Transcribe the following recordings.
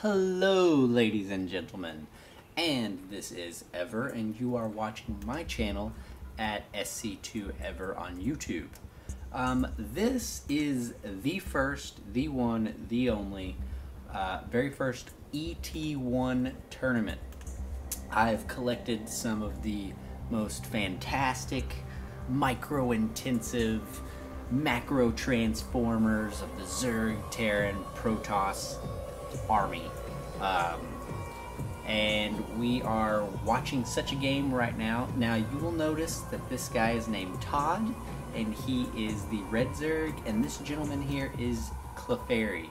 Hello, ladies and gentlemen, and this is Ever, and you are watching my channel at SC2Ever on YouTube. This is the first, the one, the only, very first ET1 tournament. I've collected some of the most fantastic, micro-intensive, macro transformers of the Zerg, Terran, Protoss army. And we are watching such a game right now. Now you will notice that this guy is named Todd, and he is the Red Zerg, and this gentleman here is Clefairy.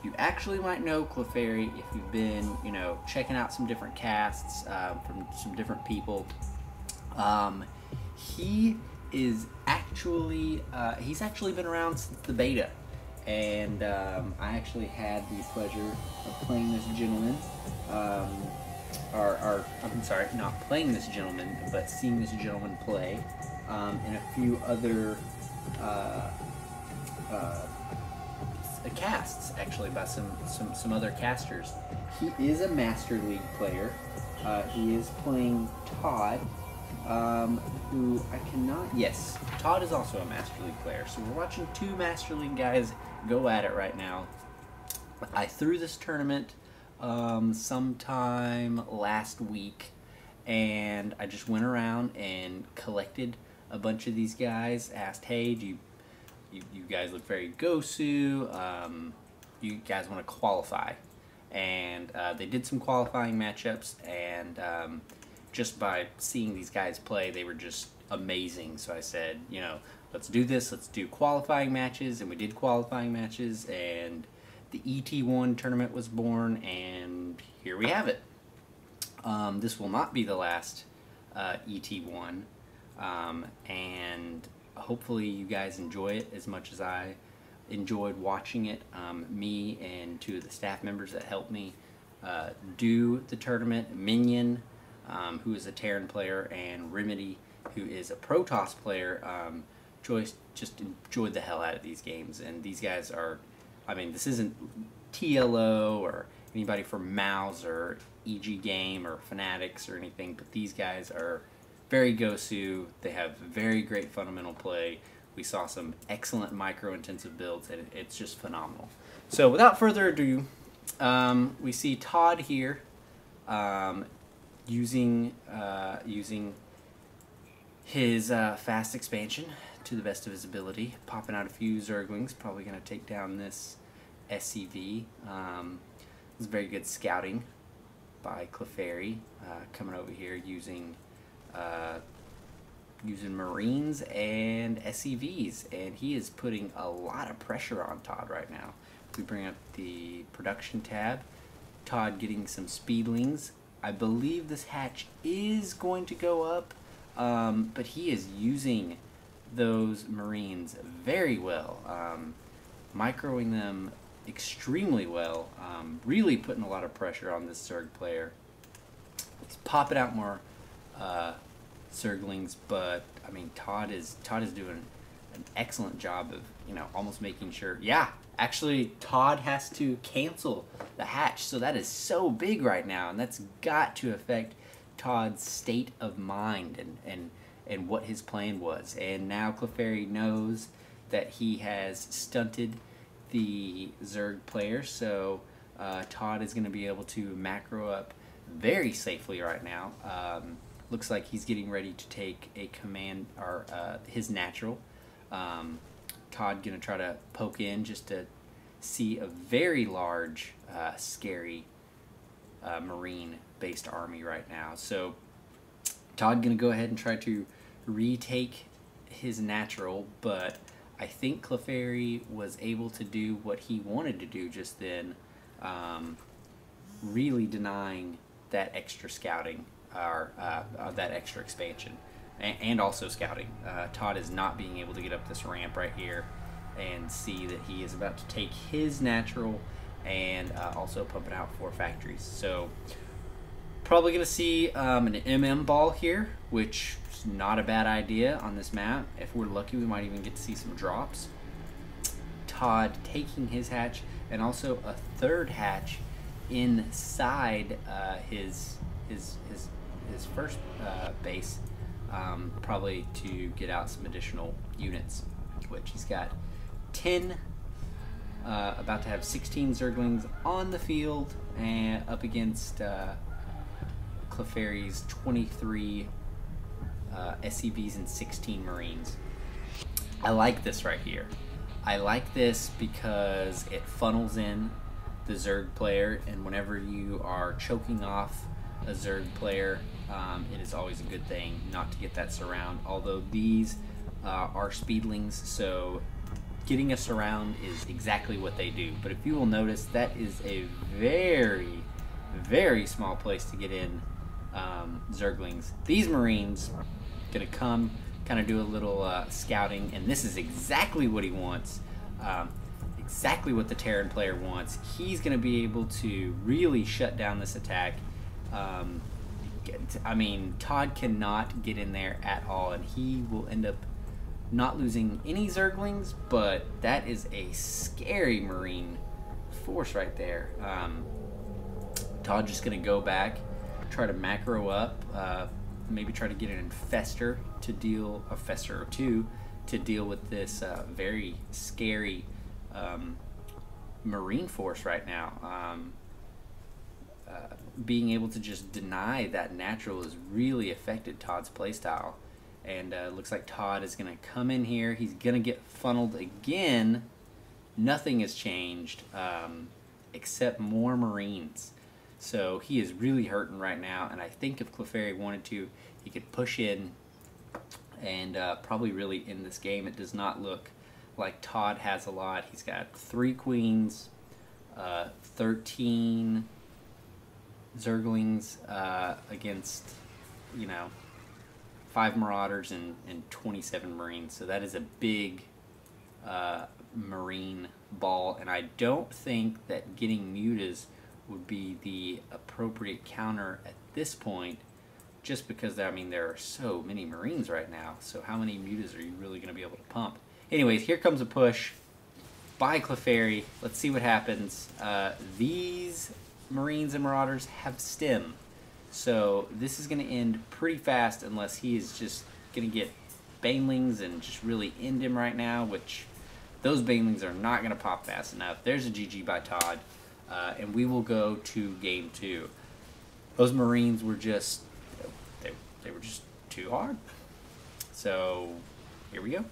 You actually might know Clefairy if you've been, checking out some different casts from some different people. He is actually, he's actually been around since the beta. And I actually had the pleasure of playing this gentleman, I'm sorry, not playing this gentleman, but seeing this gentleman play, and a few other casts, actually, by some other casters. He is a Master League player. He is playing Todd, who I cannot... Yes, Todd is also a Master League player. So we're watching two Master League guys go at it right now. I threw this tournament sometime last week, and I just went around and collected a bunch of these guys, asked, hey, do you guys look very Gosu, you guys want to qualify? And they did some qualifying matchups, and just by seeing these guys play, they were just amazing. So I said, let's do this, let's do qualifying matches, and we did qualifying matches, and the ET1 tournament was born, and here we have it. This will not be the last ET1, and hopefully you guys enjoy it as much as I enjoyed watching it. Me and two of the staff members that helped me do the tournament, Minion, who is a Terran player, and Remedy, who is a Protoss player, just enjoyed the hell out of these games. And these guys are, this isn't TLO or anybody from Mouse or EG Game or Fanatics or anything, but these guys are very Gosu. They have very great fundamental play. We saw some excellent micro-intensive builds, and it's just phenomenal. So without further ado, we see Todd here using his fast expansion to the best of his ability, popping out a few Zerglings, probably going to take down this SCV. It was very good scouting by Clefairy, coming over here using Marines and SCVs, and he is putting a lot of pressure on Todd right now. We bring up the production tab. Todd getting some speedlings. I believe this hatch is going to go up, but he is using those Marines very well, microing them extremely well, really putting a lot of pressure on this Zerg player. He's popping out more Zerglings, but Todd is doing an excellent job of almost making sure. Yeah, actually Todd has to cancel the hatch, so that is so big right now, and that's got to affect Todd's state of mind and what his plan was. And now Clefairy knows that he has stunted the Zerg player, so Todd is going to be able to macro up very safely right now. Looks like he's getting ready to take a command, or his natural. Todd going to try to poke in just to see a very large, scary Marine-based army right now. So Todd going to go ahead and try to retake his natural, but I think Clefairy was able to do what he wanted to do just then, really denying that extra scouting, or that extra expansion, and also scouting. Todd is not being able to get up this ramp right here and see that he is about to take his natural and also pump it out 4 factories. So probably going to see an MM ball here, which is not a bad idea on this map. If we're lucky, we might even get to see some drops. Todd taking his hatch, and also a third hatch inside his first base, probably to get out some additional units, which he's got 10, about to have 16 Zerglings on the field, and up against Clefairy's 23 SCVs and 16 Marines. I like this right here. I like this because it funnels in the Zerg player, and whenever you are choking off a Zerg player, it is always a good thing not to get that surround, although these are speedlings, so getting a surround is exactly what they do. But if you will notice, that is a very, very small place to get in Zerglings. These Marines gonna come, kind of do a little scouting, and this is exactly what he wants, exactly what the Terran player wants. He's gonna be able to really shut down this attack. I mean, Todd cannot get in there at all, and he will end up not losing any Zerglings, but that is a scary Marine force right there. Todd just gonna go back, try to macro up, maybe try to get an infester to deal, a fester or two, to deal with this very scary Marine force right now. Being able to just deny that natural has really affected Todd's playstyle. And looks like Todd is going to come in here. He's going to get funneled again. Nothing has changed except more Marines. So he is really hurting right now. And I think if Clefairy wanted to, he could push in and probably really end this game. It does not look like Todd has a lot. He's got 3 queens, 13 Zerglings against, 5 Marauders and 27 Marines. So that is a big Marine ball, and I don't think that getting mutas would be the appropriate counter at this point, just because, I mean, there are so many Marines right now. So how many mutas are you really going to be able to pump? Anyways, here comes a push by Clefairy. Let's see what happens. These Marines and Marauders have stem, so this is going to end pretty fast unless he is just going to get Banelings and just really end him right now, which those Banelings are not going to pop fast enough. There's a GG by Todd, and we will go to game 2. Those Marines were just, they were just too hard. So here we go.